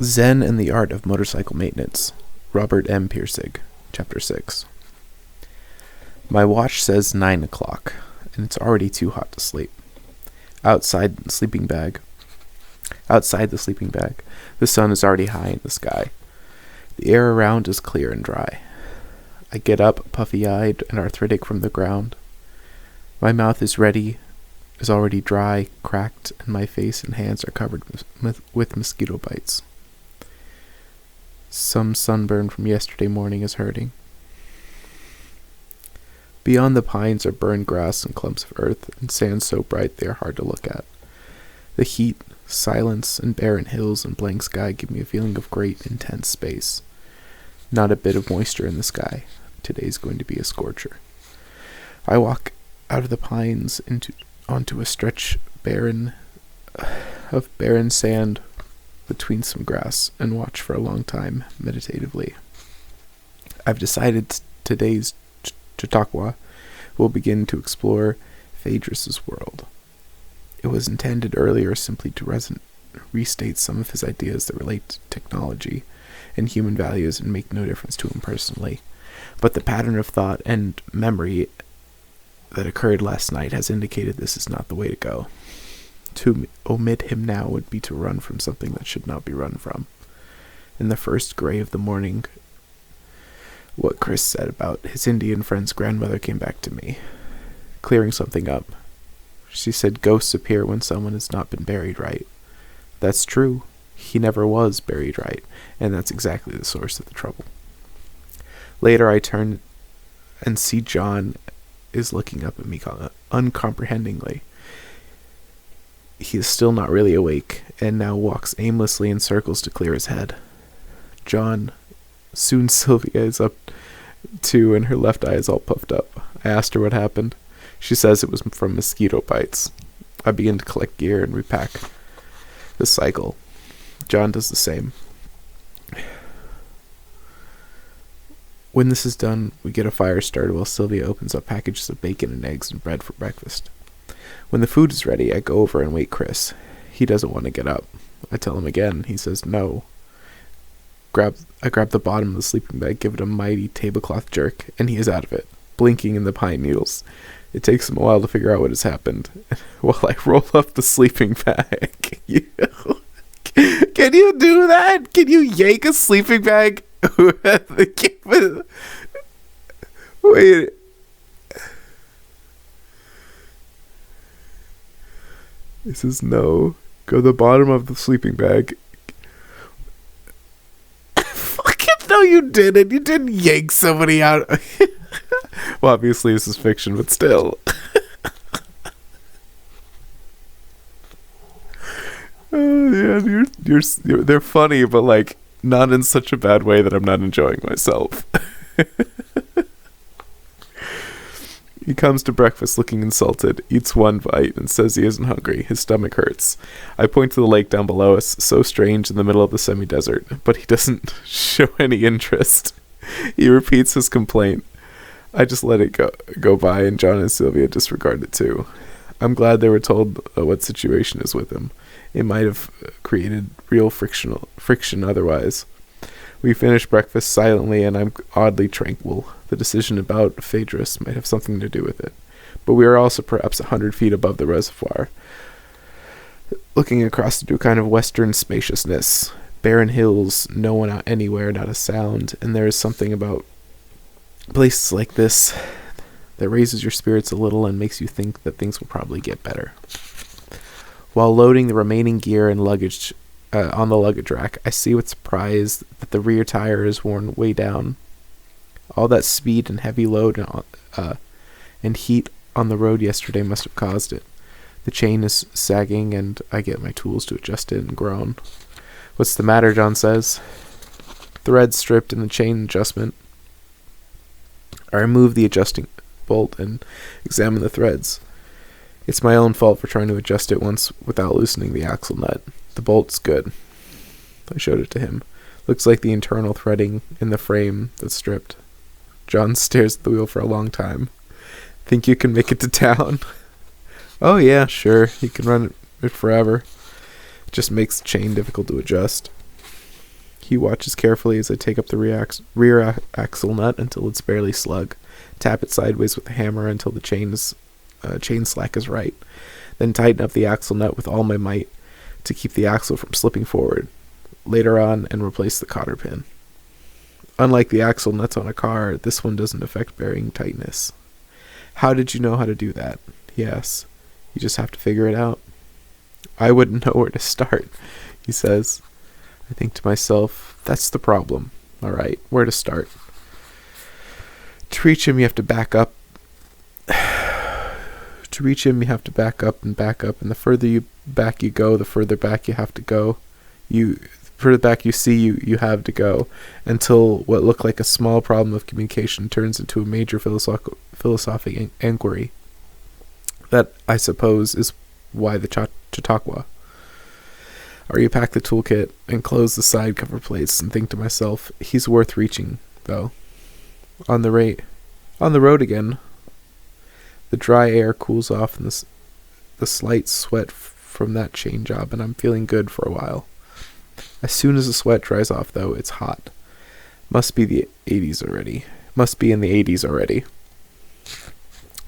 Zen and the Art of Motorcycle Maintenance, Robert M Persig, Chapter 6. My watch says 9 o'clock, and it's already too hot to sleep. Outside the sleeping bag, the sun is already high in the sky. The air around is clear and dry. I get up, puffy-eyed and arthritic from the ground. My mouth is already dry, cracked, and my face and hands are covered with mosquito bites. Some sunburn from yesterday morning is hurting. Beyond the pines are burned grass and clumps of earth and sand so bright they are hard to look at. The heat, silence, and barren hills and blank sky give me a feeling of great, intense space. Not a bit of moisture in the sky. Today's going to be a scorcher. I walk out of the pines onto a stretch of barren sand between some grass and watch for a long time, meditatively. I've decided today's Chautauqua will begin to explore Phaedrus's world. It was intended earlier simply to restate some of his ideas that relate to technology and human values and make no difference to him personally. But the pattern of thought and memory that occurred last night has indicated this is not the way to go. To omit him now would be to run from something that should not be run from. In the first gray of the morning, what Chris said about his Indian friend's grandmother came back to me, clearing something up. She said ghosts appear when someone has not been buried right. That's true. He never was buried right, and that's exactly the source of the trouble. Later I turn and see John is looking up at me uncomprehendingly. He is still not really awake, and now walks aimlessly in circles to clear his head. John, soon Sylvia is up too, and her left eye is all puffed up. I asked her what happened. She says it was from mosquito bites. I begin to collect gear and repack the cycle. John does the same. When this is done, we get a fire started while Sylvia opens up packages of bacon and eggs and bread for breakfast. When the food is ready, I go over and wake Chris. He doesn't want to get up. I tell him again. He says no. I grab the bottom of the sleeping bag, give it a mighty tablecloth jerk, and he is out of it, blinking in the pine needles. It takes him a while to figure out what has happened. While I roll up the sleeping bag. Can you do that? Can you yank a sleeping bag? Wait. He says no. Go to the bottom of the sleeping bag. Fucking no, you didn't. You didn't yank somebody out. Well, obviously this is fiction, but still. Yeah, they're funny, but like not in such a bad way that I'm not enjoying myself. He comes to breakfast looking insulted, eats one bite, and says he isn't hungry. His stomach hurts. I point to the lake down below us, so strange in the middle of the semi-desert, but he doesn't show any interest. He repeats his complaint. I just let it go by, and John and Sylvia disregard it too. I'm glad they were told what situation is with him. It might have created real friction otherwise. We finish breakfast silently, and I'm oddly tranquil. The decision about Phaedrus might have something to do with it. But we are also perhaps 100 feet above the reservoir, looking across into a kind of western spaciousness. Barren hills, no one out anywhere, not a sound, and there is something about places like this that raises your spirits a little and makes you think that things will probably get better. While loading the remaining gear and luggage on the luggage rack, I see with surprise that the rear tire is worn way down. All that speed and heavy load and heat on the road yesterday must have caused it. The chain is sagging, and I get my tools to adjust it and groan. What's the matter, John says. Thread stripped in the chain adjustment. I remove the adjusting bolt and examine the threads. It's my own fault for trying to adjust it once without loosening the axle nut. The bolt's good. I showed it to him. Looks like the internal threading in the frame that's stripped. John stares at the wheel for a long time. Think you can make it to town? Oh yeah, sure. You can run it forever. It just makes the chain difficult to adjust. He watches carefully as I take up the rear axle nut until it's barely slug, tap it sideways with a hammer until the chain slack is right, then tighten up the axle nut with all my might to keep the axle from slipping forward, later on, and replace the cotter pin. Unlike the axle nuts on a car, this one doesn't affect bearing tightness. How did you know how to do that? He asks. You just have to figure it out. I wouldn't know where to start, he says. I think to myself, that's the problem. All right, where to start? To reach him, you have to back up. To reach him, you have to back up, and the further back you go, the further back you have to go. Further back you see, you have to go, until what looked like a small problem of communication turns into a major philosophic inquiry. That, I suppose, is why the Chautauqua. Or you pack the toolkit and close the side cover plates and think to myself, he's worth reaching, though. On the road again, the dry air cools off and the slight sweat from that chain job, and I'm feeling good for a while. As soon as the sweat dries off, though, it's hot. Must be in the 80s already.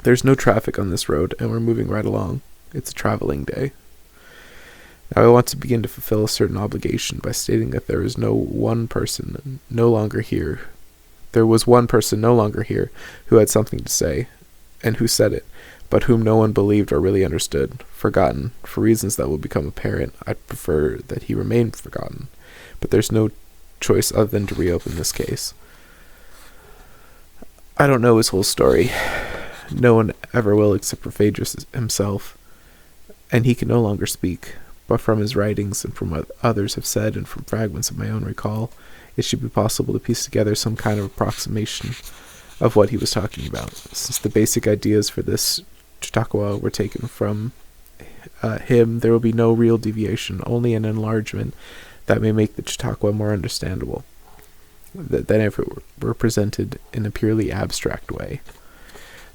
There's no traffic on this road, and we're moving right along. It's a traveling day. Now I want to begin to fulfill a certain obligation by stating that there was one person no longer here who had something to say, and who said it, but whom no one believed or really understood, forgotten. For reasons that will become apparent, I'd prefer that he remain forgotten, but there's no choice other than to reopen this case. I don't know his whole story. No one ever will except for Phaedrus himself, and he can no longer speak. But from his writings and from what others have said and from fragments of my own recall, it should be possible to piece together some kind of approximation of what he was talking about. Since the basic ideas for this Chautauqua were taken from him, there will be no real deviation, only an enlargement that may make the Chautauqua more understandable than if it were presented in a purely abstract way.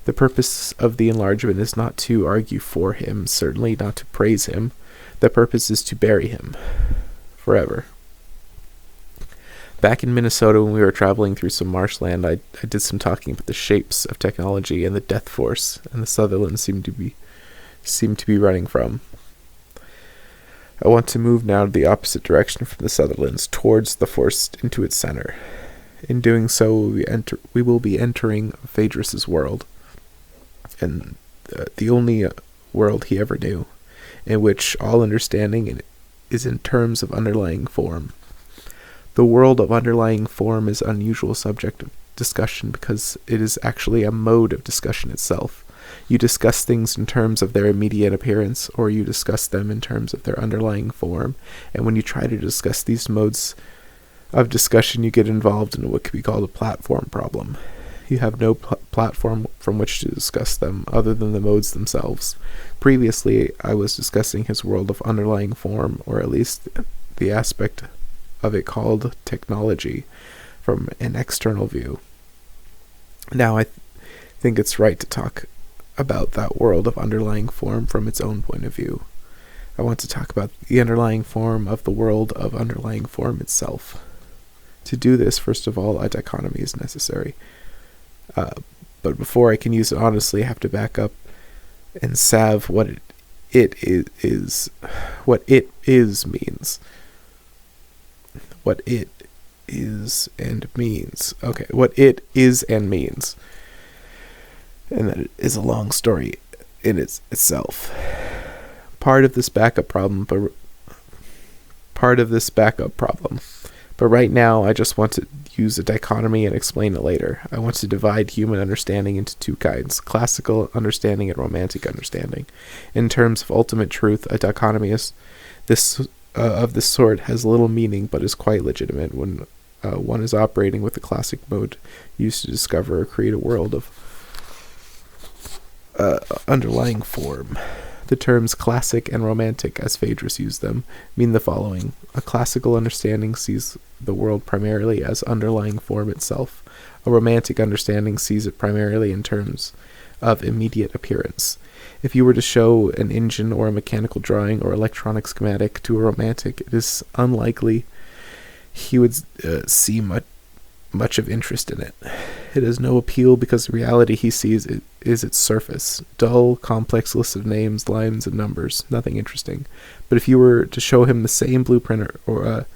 The purpose of the enlargement is not to argue for him, certainly not to praise him. The purpose is to bury him forever. Back in Minnesota, when we were traveling through some marshland, I did some talking about the shapes of technology and the death force, and the Sutherlands seemed to be running from. I want to move now to the opposite direction from the Sutherlands, towards the force into its center. In doing so, we will be entering Phaedrus's world, and the only world he ever knew, in which all understanding is in terms of underlying form. The world of underlying form is an unusual subject of discussion because it is actually a mode of discussion itself. You discuss things in terms of their immediate appearance, or you discuss them in terms of their underlying form, and when you try to discuss these modes of discussion, you get involved in what could be called a platform problem. You have no platform from which to discuss them other than the modes themselves. Previously, I was discussing his world of underlying form, or at least the aspect of it called technology, from an external view. Now I think it's right to talk about that world of underlying form from its own point of view. I want to talk about the underlying form of the world of underlying form itself. To do this, first of all, a dichotomy is necessary. But before I can use it honestly, I have to back up and salve what it is means. What it is and means. Okay, what it is and means. And that is a long story in itself. Part of this backup problem, but right now I just want to use a dichotomy and explain it later. I want to divide human understanding into two kinds, classical understanding and romantic understanding. In terms of ultimate truth, a dichotomy of this sort has little meaning but is quite legitimate when one is operating with the classic mode used to discover or create a world of underlying form. The terms classic and romantic, as Phaedrus used them, mean the following. A classical understanding sees the world primarily as underlying form itself. A romantic understanding sees it primarily in terms of immediate appearance. If you were to show an engine or a mechanical drawing or electronic schematic to a romantic, it is unlikely he would see much of interest in it. It has no appeal because the reality he sees is its surface. Dull, complex list of names, lines, and numbers. Nothing interesting. But if you were to show him the same blueprint or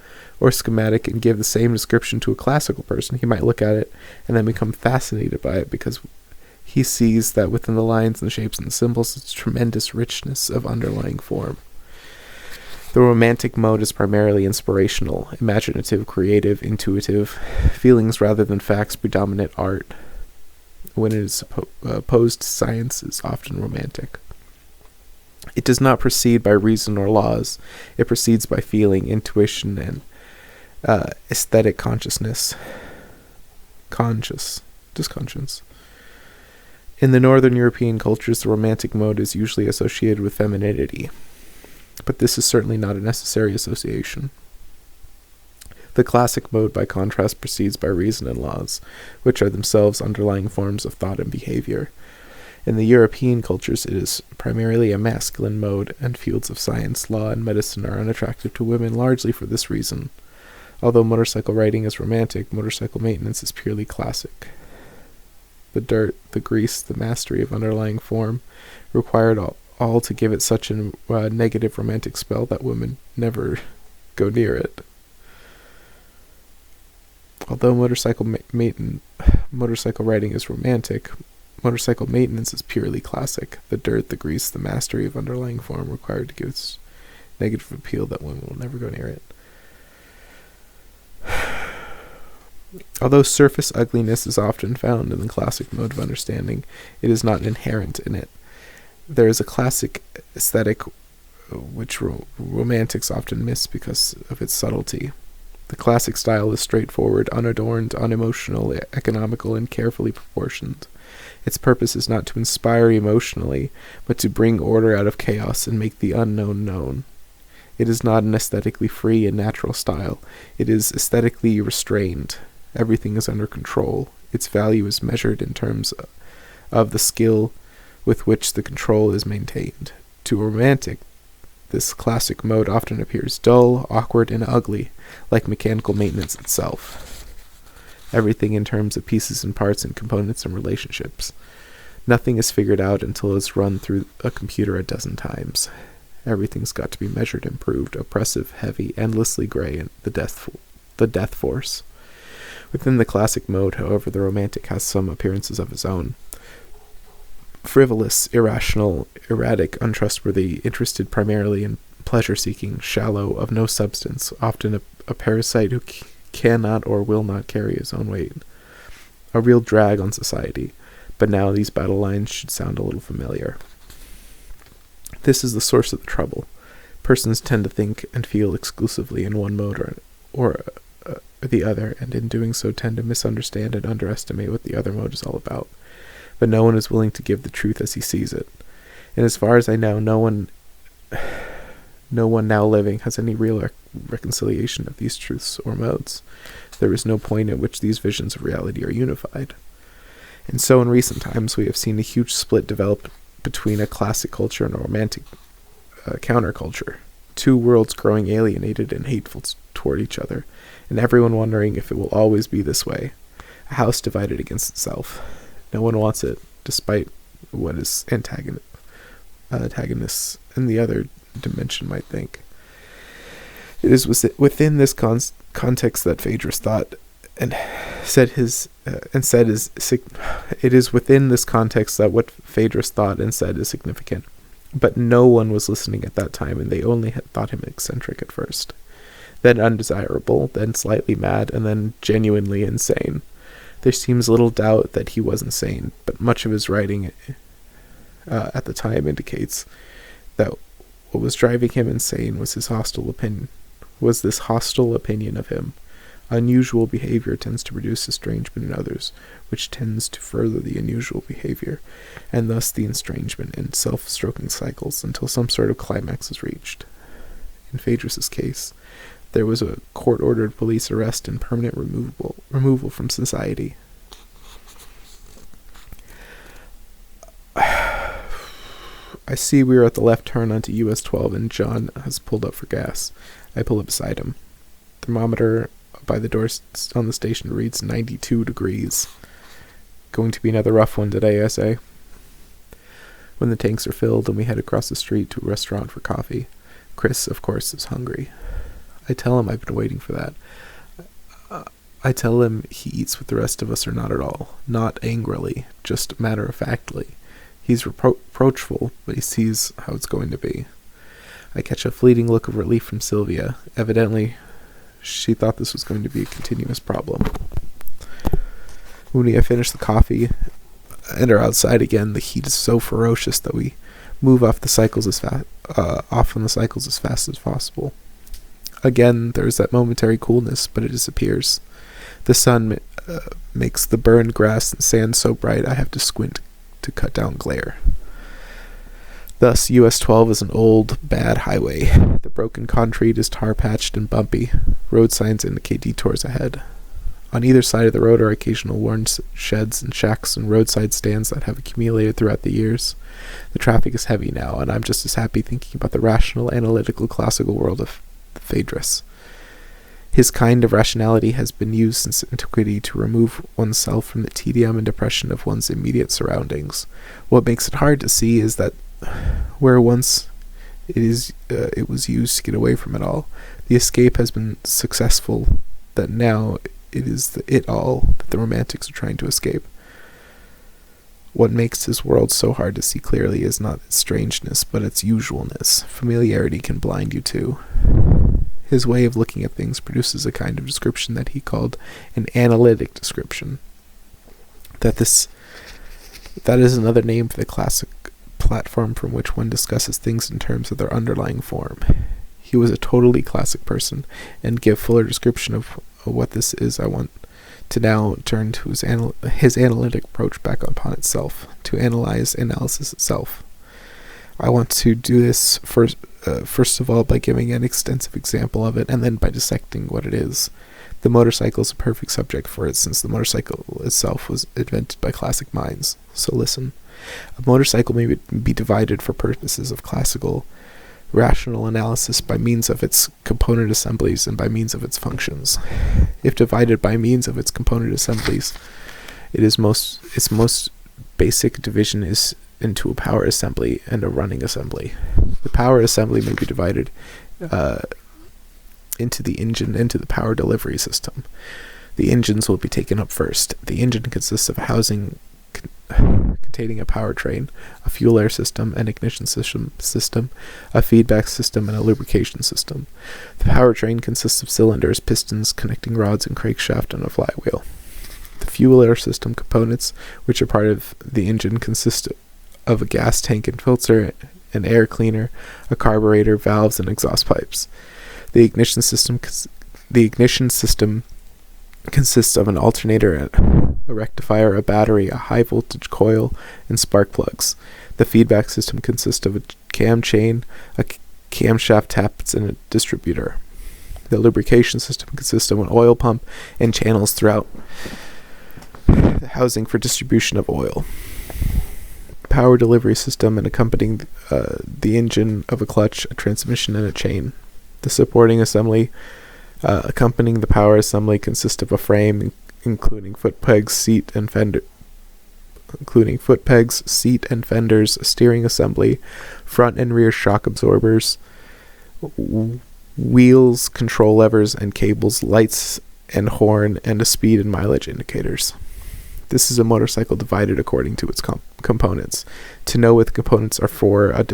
schematic and give the same description to a classical person, he might look at it and then become fascinated by it because he sees that within the lines and the shapes and the symbols is tremendous richness of underlying form. The romantic mode is primarily inspirational, imaginative, creative, intuitive. Feelings rather than facts predominate art. When it is opposed to science, is often romantic. It does not proceed by reason or laws. It proceeds by feeling, intuition, and aesthetic consciousness. Conscience. In the Northern European cultures, the romantic mode is usually associated with femininity. But this is certainly not a necessary association. The classic mode, by contrast, proceeds by reason and laws, which are themselves underlying forms of thought and behavior. In the European cultures, it is primarily a masculine mode, and fields of science, law, and medicine are unattractive to women largely for this reason. Although motorcycle riding is romantic, motorcycle maintenance is purely classic. The dirt, the grease, the mastery of underlying form required all to give it such a negative romantic spell that women never go near it. Although motorcycle riding is romantic, motorcycle maintenance is purely classic. The dirt, the grease, the mastery of underlying form required to give its negative appeal that women will never go near it. Although surface ugliness is often found in the classic mode of understanding, it is not inherent in it. There is a classic aesthetic which romantics often miss because of its subtlety. The classic style is straightforward, unadorned, unemotional, economical, and carefully proportioned. Its purpose is not to inspire emotionally, but to bring order out of chaos and make the unknown known. It is not an aesthetically free and natural style. It is aesthetically restrained. Everything is under control. Its value is measured in terms of the skill with which the control is maintained. To a romantic, this classic mode often appears dull, awkward, and ugly, like mechanical maintenance itself. Everything in terms of pieces and parts and components and relationships. Nothing is figured out until it's run through a computer a dozen times. Everything's got to be measured, improved, oppressive, heavy, endlessly gray, and the death force. Within the classic mode, however, the romantic has some appearances of his own. Frivolous, irrational, erratic, untrustworthy, interested primarily in pleasure-seeking, shallow, of no substance, often a parasite who cannot or will not carry his own weight. A real drag on society, but now these battle lines should sound a little familiar. This is the source of the trouble. Persons tend to think and feel exclusively in one mode or the other, and in doing so tend to misunderstand and underestimate what the other mode is all about. But no one is willing to give the truth as he sees it. And as far as I know, no one now living has any real reconciliation of these truths or modes. There is no point at which these visions of reality are unified. And so in recent times we have seen a huge split develop between a classic culture and a romantic counterculture. Two worlds growing alienated and hateful toward each other, and everyone wondering if it will always be this way. A house divided against itself. No one wants it, despite what his antagonists in the other dimension might think. It is within this context that Phaedrus thought and said it is within this context that what Phaedrus thought and said is significant. But no one was listening at that time, and they only had thought him eccentric at first, then undesirable, then slightly mad, and then genuinely insane. There seems little doubt that he was insane, but much of his writing at the time indicates that what was driving him insane was this hostile opinion of him. Unusual behavior tends to produce estrangement in others, which tends to further the unusual behavior, and thus the estrangement in self-stroking cycles until some sort of climax is reached. In Phaedrus's case, there was a court-ordered police arrest and permanent removal from society. I see we are at the left turn onto US 12 and John has pulled up for gas. I pull up beside him. Thermometer by the door on the station reads 92 degrees. Going to be another rough one today, I say. When the tanks are filled and we head across the street to a restaurant for coffee, Chris, of course, is hungry. I tell him I've been waiting for that. I tell him he eats with the rest of us or not at all. Not angrily, just matter-of-factly. He's reproachful, but he sees how it's going to be. I catch a fleeting look of relief from Sylvia. Evidently, she thought this was going to be a continuous problem. When we have finished the coffee and are outside again, the heat is so ferocious that we move off on the cycles as fast as possible. Again, there's that momentary coolness, but it disappears. The sun makes the burned grass and sand so bright I have to squint to cut down glare. Thus, US 12 is an old, bad highway. The broken concrete is tar-patched and bumpy. Road signs indicate detours ahead. On either side of the road are occasional worn sheds and shacks and roadside stands that have accumulated throughout the years. The traffic is heavy now, and I'm just as happy thinking about the rational, analytical, classical world of Phaedrus. His kind of rationality has been used since antiquity to remove oneself from the tedium and depression of one's immediate surroundings. What makes it hard to see is that where once it was used to get away from it all, the escape has been successful, that now it is the it-all that the romantics are trying to escape. What makes his world so hard to see clearly is not its strangeness, but its usualness. Familiarity can blind you too. His way of looking at things produces a kind of description that he called an analytic description. That is another name for the classic platform from which one discusses things in terms of their underlying form. He was a totally classic person, and give fuller description of what this is I want to now turn to his analytic approach back upon itself, to analyze analysis itself. I want to do this first of all by giving an extensive example of it, and then by dissecting what it is. The motorcycle is a perfect subject for it, since the motorcycle itself was invented by classic minds. So listen. A motorcycle may be divided for purposes of classical rational analysis by means of its component assemblies and by means of its functions. If divided by means of its component assemblies, its most basic division is into a power assembly and a running assembly. The power assembly may be divided into the engine and to the power delivery system. The engines will be taken up first. The engine consists of a housing containing a powertrain, a fuel air system, an ignition system, a feedback system, and a lubrication system. The powertrain consists of cylinders, pistons, connecting rods, and crankshaft, and a flywheel. The fuel air system components, which are part of the engine, consist of a gas tank and filter, an air cleaner, a carburetor, valves, and exhaust pipes. The ignition system consists of an alternator, a rectifier, a battery, a high voltage coil, and spark plugs. The feedback system consists of a cam chain, a camshaft taps, and a distributor. The lubrication system consists of an oil pump and channels throughout the housing for distribution of oil. Power delivery system and accompanying the engine of a clutch, a transmission, and a chain. The supporting assembly accompanying the power assembly consists of a frame, including foot pegs, seat and fenders, a steering assembly, front and rear shock absorbers, wheels, control levers and cables, lights and horn, and a speed and mileage indicators. This is a motorcycle divided according to its components. To know what the components are for, a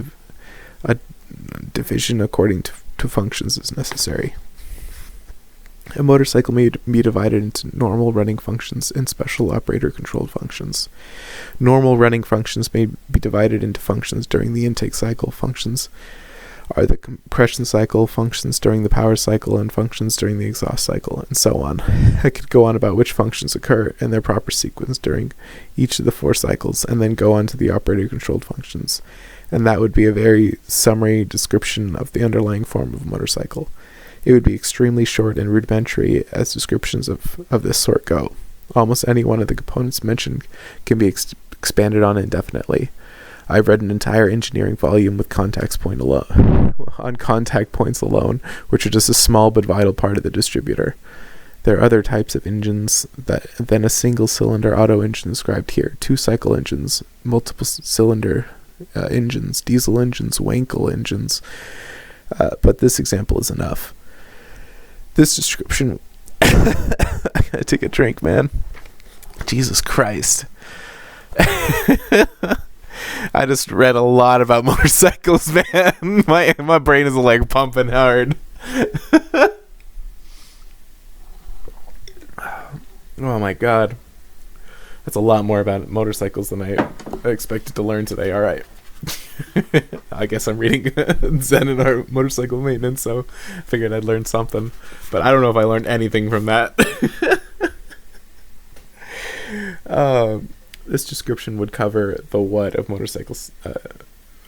division according to functions is necessary. A motorcycle may be divided into normal running functions and special operator-controlled functions. Normal running functions may be divided into functions during the intake cycle. Functions are the compression cycle, functions during the power cycle, and functions during the exhaust cycle, and so on. I could go on about which functions occur in their proper sequence during each of the 4 cycles, and then go on to the operator-controlled functions. And that would be a very summary description of the underlying form of a motorcycle. It would be extremely short and rudimentary as descriptions of this sort go. Almost any one of the components mentioned can be expanded on indefinitely. I've read an entire engineering volume with contact points alone, which are just a small but vital part of the distributor. There are other types of engines than a single-cylinder auto engine described here. 2-cycle engines, multiple-cylinder engines, diesel engines, Wankel engines. But this example is enough. This description... I gotta take a drink, man. Jesus Christ. I just read a lot about motorcycles, man. My brain is like pumping hard. Oh my god. That's a lot more about motorcycles than I expected to learn today. All right. I guess I'm reading Zen and our motorcycle maintenance, so I figured I'd learn something. But I don't know if I learned anything from that. This description would cover the what of motorcycles,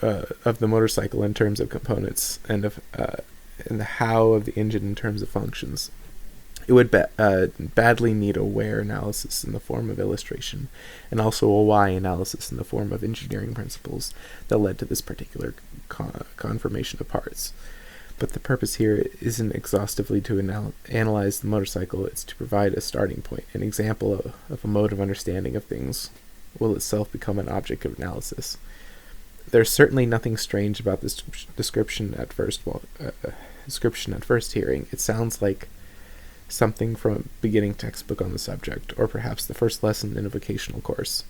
of the motorcycle in terms of components, and the how of the engine in terms of functions. It would badly need a where analysis in the form of illustration, and also a why analysis in the form of engineering principles that led to this particular conformation of parts. But the purpose here isn't exhaustively to analyze the motorcycle, it's to provide a starting point. An example of a mode of understanding of things will itself become an object of analysis. There's certainly nothing strange about this description at first hearing. It sounds like something from a beginning textbook on the subject, or perhaps the first lesson in a vocational course.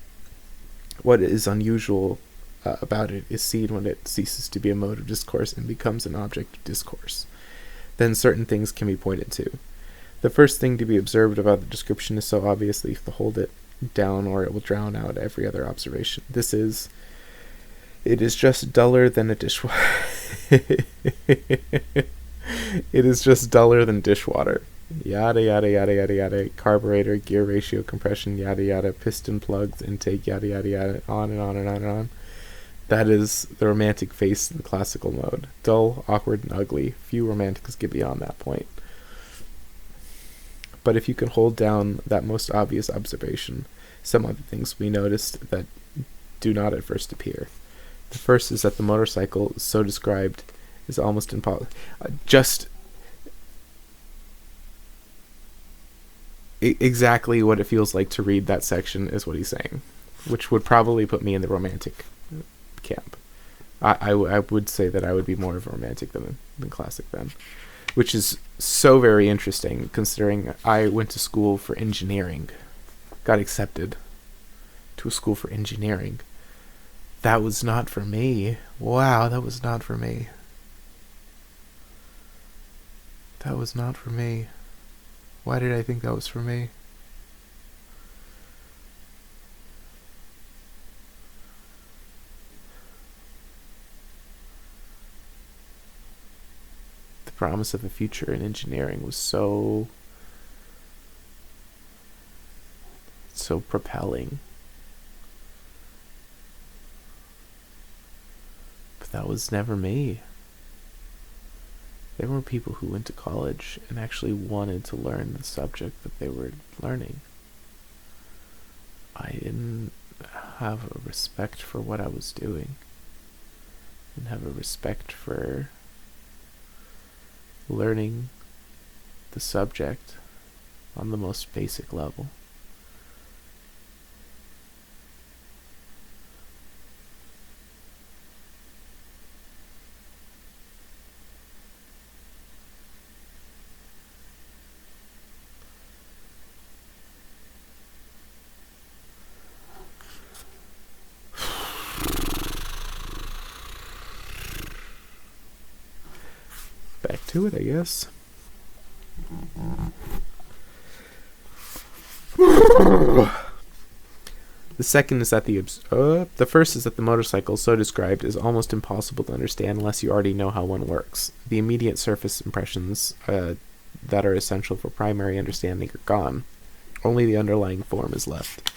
What is unusual about it is seen when it ceases to be a mode of discourse and becomes an object of discourse. Then certain things can be pointed to. The first thing to be observed about the description is so obvious that you have to hold it down or it will drown out every other observation. It is just duller than a dishwater. It is just duller than dishwater. Yada yada yada yada yada, carburetor, gear ratio, compression, yada yada, piston plugs, intake, yada yada yada, on and on and on and on. That is the romantic face in the classical mode. Dull, awkward, and ugly. Few romantics get beyond that point. But if you can hold down that most obvious observation, some other things we noticed that do not at first appear. The first is that the motorcycle, so described, is almost impossible. Exactly what it feels like to read that section is what he's saying, which would probably put me in the romantic camp. I would say that I would be more of a romantic than classic then, which is so very interesting considering I went to school for engineering, got accepted to a school for engineering. That was not for me. Wow, that was not for me. That was not for me. Why did I think that was for me? The promise of a future in engineering was so propelling. But that was never me. There were people who went to college and actually wanted to learn the subject that they were learning. I didn't have a respect for what I was doing. I didn't have a respect for learning the subject on the most basic level. Back to it, I guess. The second is that the first is that the motorcycle, so described, is almost impossible to understand unless you already know how one works. The immediate surface impressions that are essential for primary understanding are gone. Only the underlying form is left.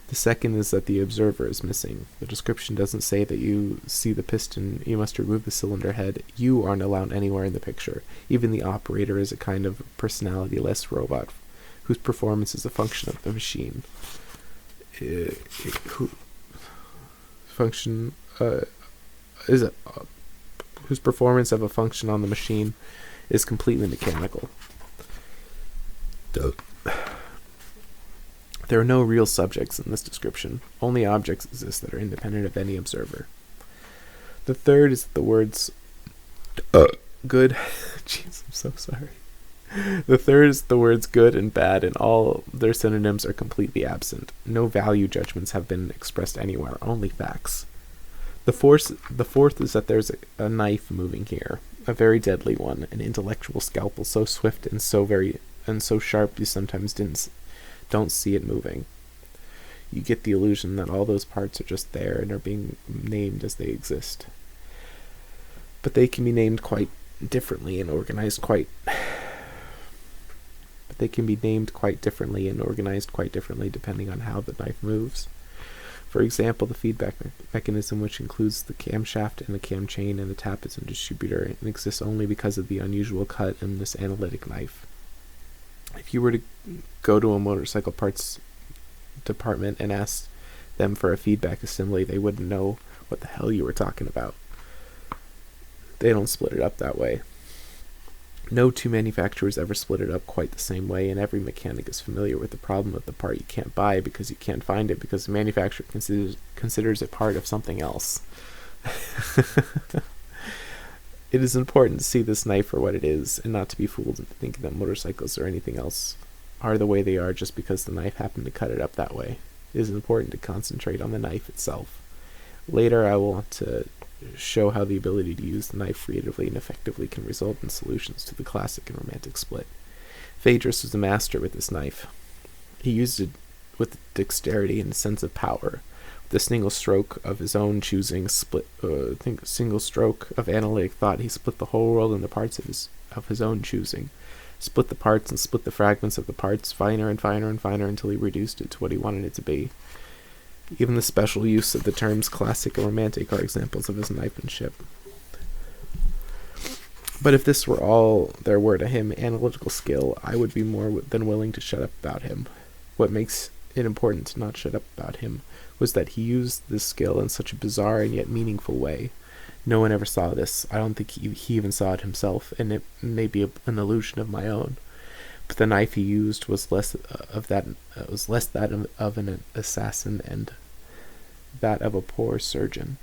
The second is that the observer is missing. The description doesn't say that you see the piston, you must remove the cylinder head. You aren't allowed anywhere in the picture. Even the operator is a kind of personality-less robot whose performance is a function of the machine. Whose performance of a function on the machine is completely mechanical. There are no real subjects in this description. Only objects exist that are independent of any observer. The third is that the words good. Jeez, I'm so sorry. The third is the words good and bad, and all their synonyms are completely absent. No value judgments have been expressed anywhere, only facts. The fourth is that there's a knife moving here, a very deadly one, an intellectual scalpel so swift and so sharp you sometimes don't see it moving. You get the illusion that all those parts are just there and are being named as they exist. But they can be named quite differently and organized quite differently depending on how the knife moves. For example, the feedback mechanism, which includes the camshaft and the cam chain and the tappets and distributor, and exists only because of the unusual cut in this analytic knife. If you were to go to a motorcycle parts department and ask them for a feedback assembly, they wouldn't know what the hell you were talking about. They don't split it up that way. No two manufacturers ever split it up quite the same way, and every mechanic is familiar with the problem of the part you can't buy because you can't find it because the manufacturer considers it part of something else. It is important to see this knife for what it is, and not to be fooled into thinking that motorcycles or anything else are the way they are just because the knife happened to cut it up that way. It is important to concentrate on the knife itself. Later, I will want to show how the ability to use the knife creatively and effectively can result in solutions to the classic and romantic split. Phaedrus was a master with this knife. He used it with dexterity and a sense of power. With a single stroke of his own choosing, single stroke of analytic thought, he split the whole world into parts of his own choosing. Split the parts and split the fragments of the parts, finer and finer and finer, until he reduced it to what he wanted it to be. Even the special use of the terms classic and romantic are examples of his knifemanship. But if this were all there were to him, analytical skill, I would be more than willing to shut up about him. What makes it important to not shut up about him was that he used this skill in such a bizarre and yet meaningful way. No one ever saw this. I don't think he even saw it himself, and it may be an illusion of my own. But the knife he used was less that of an assassin and that of a poor surgeon.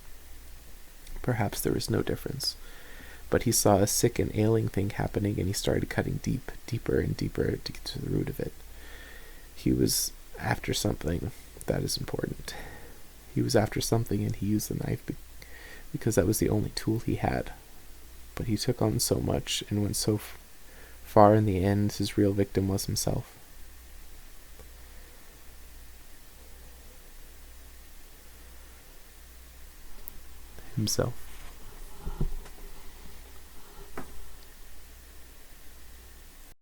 Perhaps there was no difference. But he saw a sick and ailing thing happening, and he started cutting deeper and deeper to get to the root of it. He was after something. That is important. He was after something, and he used the knife because that was the only tool he had. But he took on so much and went so far in the end, his real victim was himself. Himself.